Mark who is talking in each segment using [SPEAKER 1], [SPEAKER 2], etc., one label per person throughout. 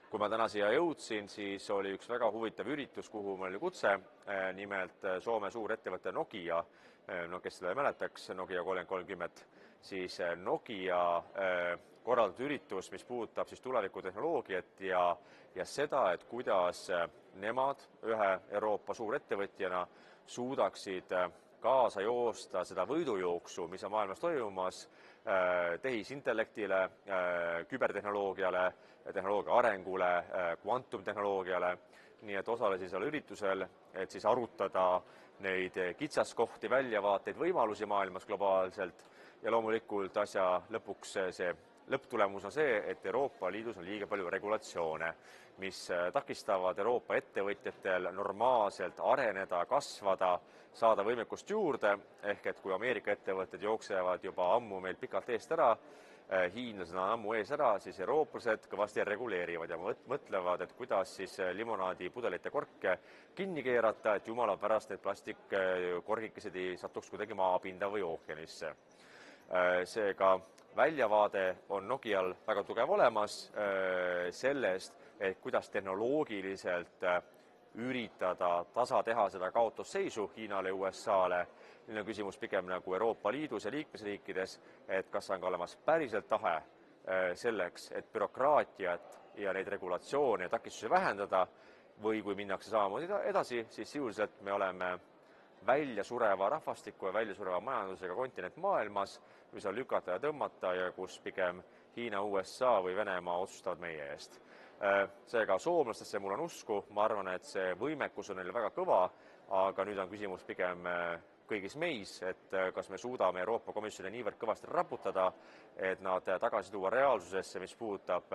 [SPEAKER 1] Kui ma täna siia jõudsin, siis oli üks väga huvitav üritus, kuhu mul oli kutse, nimelt Soome suurettevõte Nokia, no kes seda ei mäletaks, Nokia 3030, siis Nokia korraldatud üritus, mis puudutab siis tulevikutehnoloogiat ja seda, et kuidas nemad ühe Euroopa suurettevõtjana suudaksid kaasa joosta seda võidujooksu, mis on maailmas toimumas, tehisintellektile, kübertehnoloogiale, tehnoloogia arengule, kvantumtehnoloogiale, nii et osalesin seal üritusel, et siis arutada neid kitsaskohti, väljavaateid, võimalusi maailmas globaalselt ja loomulikult asja lõpuks see lõpptulemus on see, et Euroopa Liidus on liiga palju regulatsioone, mis takistavad Euroopa ettevõtjatel normaalselt areneda, kasvada, saada võimekust juurde, ehk et kui Ameerika ettevõtted jooksevad juba ammu meil pikalt eest ära, hiinlased on ammu ees ära, siis eurooplased kõvasti reguleerivad ja mõtlevad, et kuidas siis limonaadipudelite korke kinni keerata, et jumala pärast need plastikkorgikesed ei satuks kuidagi maapinda või ookeanisse. Seega väljavaade on Nokial väga tugev olemas sellest, et kuidas tehnoloogiliselt üritada tasa teha seda kaotusseisu Hiinale ja USA-le. Nüüd on küsimus pigem nagu Euroopa Liidus ja liikmesriikides, et kas on ka olemas päriselt tahe selleks, et bürokraatiat ja neid regulatsioone ja takistusi vähendada või kui minnakse samamoodi edasi, siis sisuliselt me oleme väljasureva rahvastiku ja väljasureva majandusega kontinent maailmas, mis on lükata ja tõmmata ja kus pigem Hiina, USA või Venemaa otsustavad meie eest. Seega soomlastesse mul on usku, ma arvan, et see võimekus on neil väga kõva, aga nüüd on küsimus pigem kõigis meis, et kas me suudame Euroopa Komisjoni niivõrd kõvasti raputada, et nad tagasi tuua reaalsusesse, mis puudutab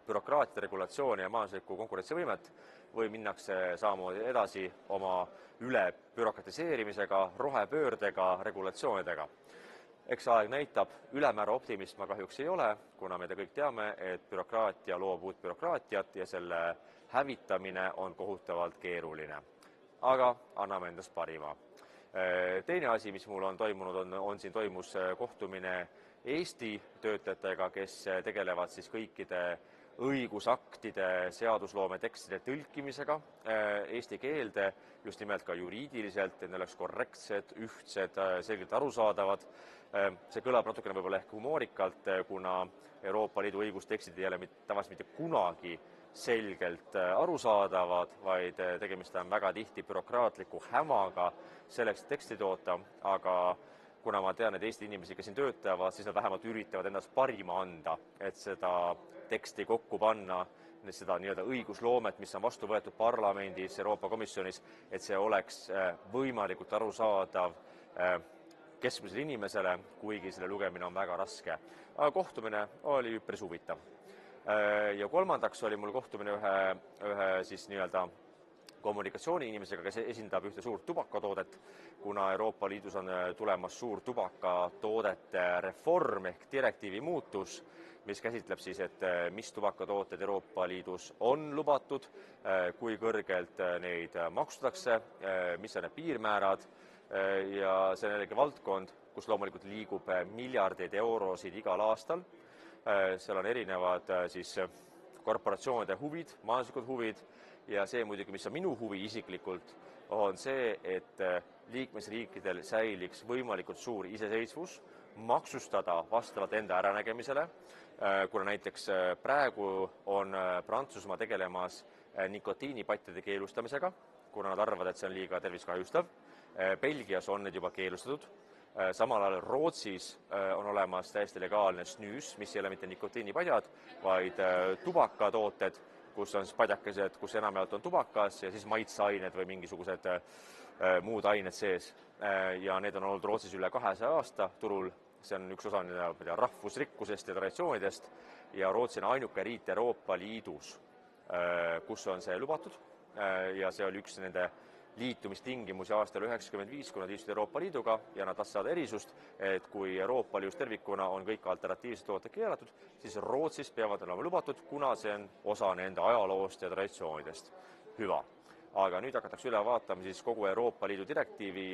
[SPEAKER 1] bürokraatia, regulatsiooni ja majanduslikku konkurentsivõimet, või minnakse samamoodi edasi oma ülebürokratiseerimisega, rohepöördega, regulatsioonidega. Eks aeg näitab, ülemäära optimist ma kahjuks ei ole, kuna me kõik teame, et bürokraatia loob uut bürokraatiat ja selle hävitamine on kohutavalt keeruline. Aga anname endast parima. Teine asi, mis mul on toimunud, on siin toimus kohtumine Eesti töötajatega, kes tegelevad siis kõikide õigusaktide, seadusloome tekstide tõlkimisega eesti keelde, just nimelt ka juriidiliselt, et need oleks korrektsed, ühtsed, selgelt arusaadavad. See kõlab natukene võib-olla ehk humoorikalt, kuna Euroopa Liidu õigustekstid ei ole tavaliselt mitte kunagi selgelt arusaadavad, vaid tegemist on väga tihti bürokraatliku hämaga selleks teksti toota, aga kuna ma tean, et Eesti inimesi, kes siin töötavad, siis nad vähemalt üritavad endast parima anda, et seda teksti kokku panna, seda nii-öelda õigusloomet, mis on vastu võetud parlamendis, Euroopa Komisjonis, et see oleks võimalikult arusaadav keskmisele inimesele, kuigi selle lugemine on väga raske. Aga kohtumine oli üpris huvitav. Ja kolmandaks oli mul kohtumine ühe siis nii-öelda kommunikatsiooni inimesega, kes esindab ühte suurt tubakatoodet, kuna Euroopa Liidus on tulemas suur tubakatoodete reform ehk direktiivi muutus, mis käsitleb siis, et mis tubakatooted Euroopa Liidus on lubatud, kui kõrgelt neid maksustatakse, mis on need piirmäärad ja see on jällegi valdkond, kus loomulikult liigub miljardeid eurosid igal aastal. Seal on erinevad siis korporatsioonide huvid, majanduslikud huvid ja see muidugi, mis on minu huvi isiklikult, on see, et liikmesriikidel säiliks võimalikult suur iseseisvus, maksustada vastavalt enda äranägemisele, kuna näiteks praegu on Prantsusmaa tegelemas nikotiinipattide keelustamisega, kuna nad arvavad, et see on liiga terviskahjustav. Belgias on need juba keelustatud. Samal ajal Rootsis on olemas täiesti legaalne snus, mis ei ole mitte nikotiinipadjad, vaid tubakatooted, kus on padjakesed, kus enamjaolt on tubakas ja siis maitseained või mingisugused muud ained sees. Ja need on olnud Rootsis üle 200 aasta turul. See on üks osa rahvusrikkusest ja traditsioonidest ja Rootsi on ainuke riik Euroopa Liidus, kus on see lubatud ja see oli üks nende liitumistingimusi aastal 1995, kui nad liitusid Euroopa Liiduga ja nad tahtsid saada erisust, et kui Euroopa Liidus tervikuna on kõik alternatiivsed tooted keelatud, siis Rootsis peavad olema lubatud, kuna see on osa nende ajaloost ja traditsioonidest. Hüva. Aga nüüd hakatakse üle vaatama siis kogu Euroopa Liidu direktiivi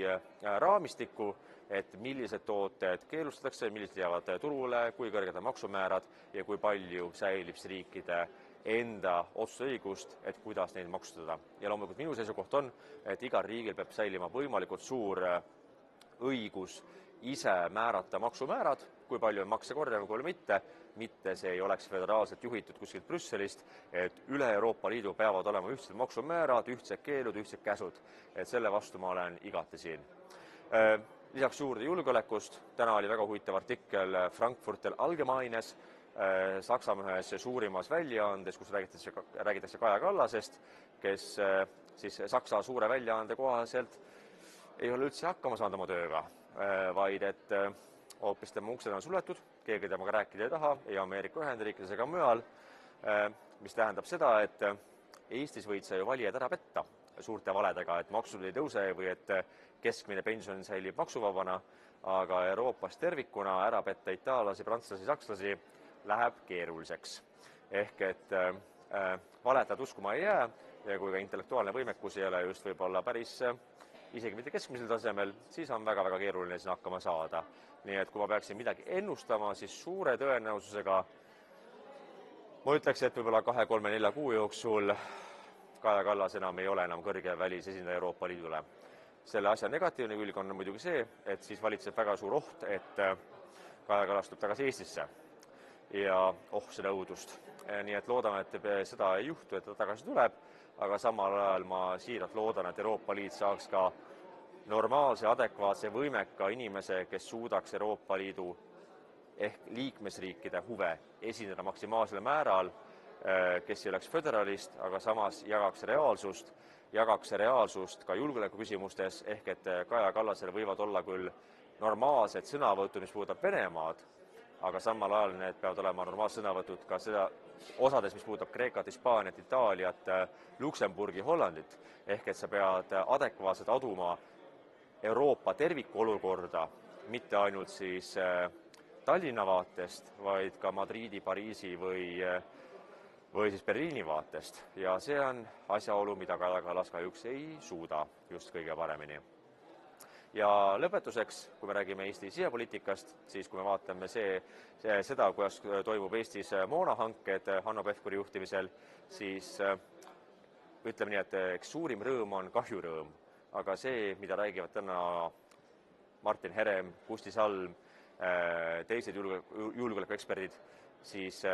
[SPEAKER 1] raamistikku, et millised tooted keelustatakse, millised jäävad turule, kui kõrged on maksumäärad ja kui palju säilib riikide enda otsusõigust, et kuidas neid maksustada. Ja loomulikult minu seisukoht on, et igal riigil peab säilima võimalikult suur õigus ise määrata maksumäärad, kui palju on makse korjama, kui mitte see ei oleks föderaalselt juhitud kuskilt Brüsselist, et üle Euroopa Liidu peavad olema ühtsed maksumäärad, ühtsed keelud, ühtsed käsud. Et selle vastu ma olen igati siin. Lisaks juurde julgeolekust, täna oli väga huvitav artikkel Frankfurter Allgemeines, Saksamaa ühes suurimas väljaandes, kus räägitakse Kaja Kallasest, kes siis Saksa suure väljaande kohaselt ei ole üldse hakkama saanud oma tööga, vaid et hoopis tema uksed on suletud, keegi temaga rääkida ei taha, ei Ameerika Ühendriikides ega mujal, mis tähendab seda, et Eestis võid sa ju valijad ära petta suurte valedega, et maksud ei tõuse või et keskmine pension säilib maksuvabana, aga Euroopas tervikuna ära petta itaallasi, prantslasi, sakslasi läheb keeruliseks. Ehk et valetajad uskuma ei jää ja kui ka intellektuaalne võimekus ei ole just võib-olla päris isegi mitte keskmisel tasemel, siis on väga-väga keeruline siin hakkama saada. Nii et kui ma peaksin midagi ennustama, siis suure tõenäosusega ma ütleks, et võib-olla 2, 3, 4 kuu jooksul Kaja Kallas enam ei ole enam kõrge välisesindaja Euroopa Liidule. Selle asja negatiivne külg on muidugi see, et siis valitseb väga suur oht, et Kaja Kallas tuleb tagasi Eestisse ja seda õudust. Nii et loodame, et seda ei juhtu, et ta tagasi tuleb, aga samal ajal ma siiralt loodan, et Euroopa Liit saaks ka normaalse, adekvaatse võimeka inimese, kes suudaks Euroopa Liidu ehk liikmesriikide huve esindada maksimaalsel määral, kes ei oleks föderalist, aga samas jagaks reaalsust ka julgeoleku küsimustes, ehk et Kaja Kallasel võivad olla küll normaalsed sõnavõtud, mis puudutab Venemaad, aga samal ajal need peavad olema normaalsed sõnavõtud ka seda osades, mis puudutab Kreekat, Hispaaniat, Itaaliat, Luksemburgi, Hollandit, ehk et sa pead adekvaatselt aduma Euroopa tervikolukorda, mitte ainult siis Tallinna vaatest, vaid ka Madriidi, Pariisi või siis Berliini vaatest. Ja see on asjaolu, mida Kaja Kallas kahjuks ei suuda just kõige paremini. Ja lõpetuseks, kui me räägime Eesti sisepoliitikast, siis kui me vaatame seda, kuidas toimub Eestis moonahanked Hanno Pevkuri juhtimisel, siis ütleme nii, et suurim rõõm on kahjurõõm, aga see, mida räägivad täna Martin Herem, Kusti Salm, teised julgeolekueksperdid, siis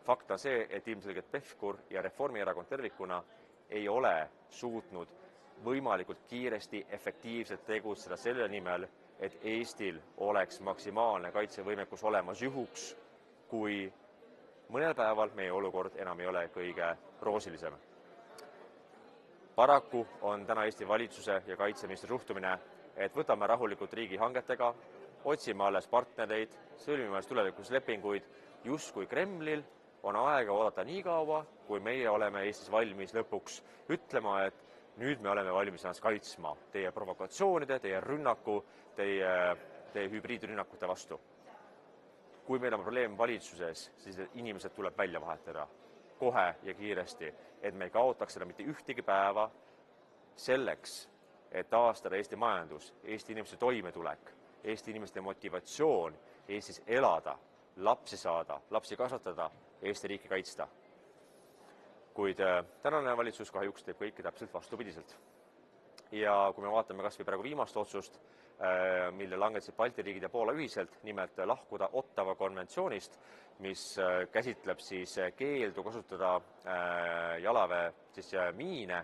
[SPEAKER 1] fakt on see, et ilmselgelt Pevkur ja Reformierakond tervikuna ei ole suutnud võimalikult kiiresti, efektiivselt tegutseda selle nimel, et Eestil oleks maksimaalne kaitsevõimekus olemas juhuks, kui mõnel päeval meie olukord enam ei ole kõige roosilisem. Paraku on täna Eesti valitsuse ja kaitseministri suhtumine, et võtame rahulikult riigihangetega, otsime alles partnereid, sõlmime tulevikus lepinguid, justkui Kremlil on aega oodata nii kaua, kui meie oleme Eestis valmis lõpuks ütlema, et nüüd me oleme valmis ennast kaitsma teie provokatsioonide, teie rünnaku, teie hübriidrünnakute vastu. Kui meil on probleem valitsuses, siis inimesed tuleb välja vahetada kohe ja kiiresti, et me ei kaotaks seda mitte ühtegi päeva selleks, et taastada Eesti majandus, Eesti inimeste toimetulek, Eesti inimeste motivatsioon Eestis elada, lapsi saada, lapsi kasvatada, Eesti riiki kaitsta. Kuid tänane valitsus kahjuks teeb kõike täpselt vastupidiselt. Ja kui me vaatame kas või praegu viimast otsust, mille langetasid Balti riigid ja Poola ühiselt, nimelt lahkuda Ottawa konventsioonist, mis käsitleb siis keeldu kasutada jalaväe miine,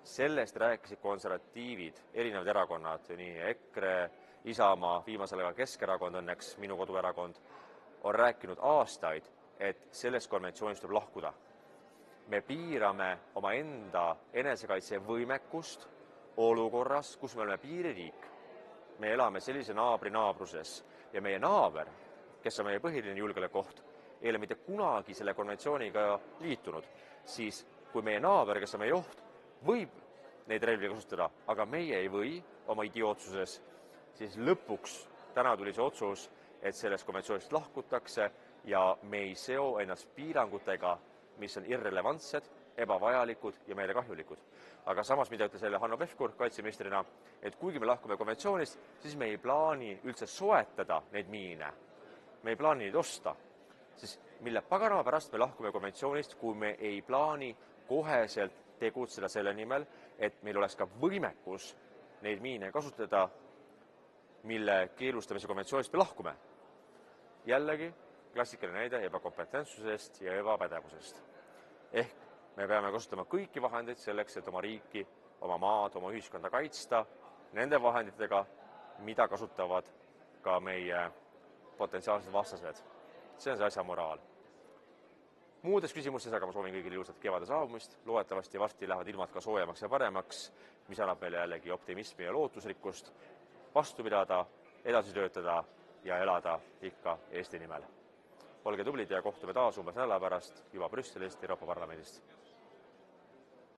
[SPEAKER 1] sellest rääkisid konservatiivid, erinevad erakonnad, nii EKRE, Isamaa, viimasel ajal Keskerakond õnneks, minu koduerakond, on rääkinud aastaid, et sellest konventsioonist tuleb lahkuda. Me piirame oma enda enesekaitsevõimekust olukorras, kus me oleme piiririik. Me elame sellise naabri naabruses ja meie naaber, kes on meie põhiline julgeolekuoht, ei ole mitte kunagi selle konventsiooniga liitunud, siis kui meie naaber, kes on meie oht, võib neid relvi kasutada, aga meie ei või oma idiootsuses, siis lõpuks täna tuli see otsus, et sellest konventsioonist lahkutakse ja me ei seo ennast piirangutega, mis on irrelevantsed, ebavajalikud ja meile kahjulikud. Aga samas, mida ütles selle Hanno Pevkur kaitseministrina, et kuigi me lahkume konventsioonist, siis me ei plaani üldse soetada neid miine. Me ei plaani neid osta. Siis mille paganama pärast me lahkume konventsioonist, kui me ei plaani koheselt tegutseda selle nimel, et meil oleks ka võimekus neid miine kasutada, mille keelustamise konventsioonist me lahkume. Jällegi, klassikaline näide ebakompetentsusest ja ebapädevusest. Ehk me peame kasutama kõiki vahendeid selleks, et oma riiki, oma maad, oma ühiskonda kaitsta nende vahenditega, mida kasutavad ka meie potentsiaalsed vastased. See on see asja moraal. Muudes küsimustes aga ma soovin kõigile ilusat kevade saabumist. Loodetavasti varsti lähevad ilmad ka soojemaks ja paremaks, mis annab meile jällegi optimismi ja lootusrikkust vastu pidada, edasi töötada ja elada ikka Eesti nimel. Olge tublid ja kohtume taas umbes nädala pärast juba Brüsselist, Euroopa Parlamendist.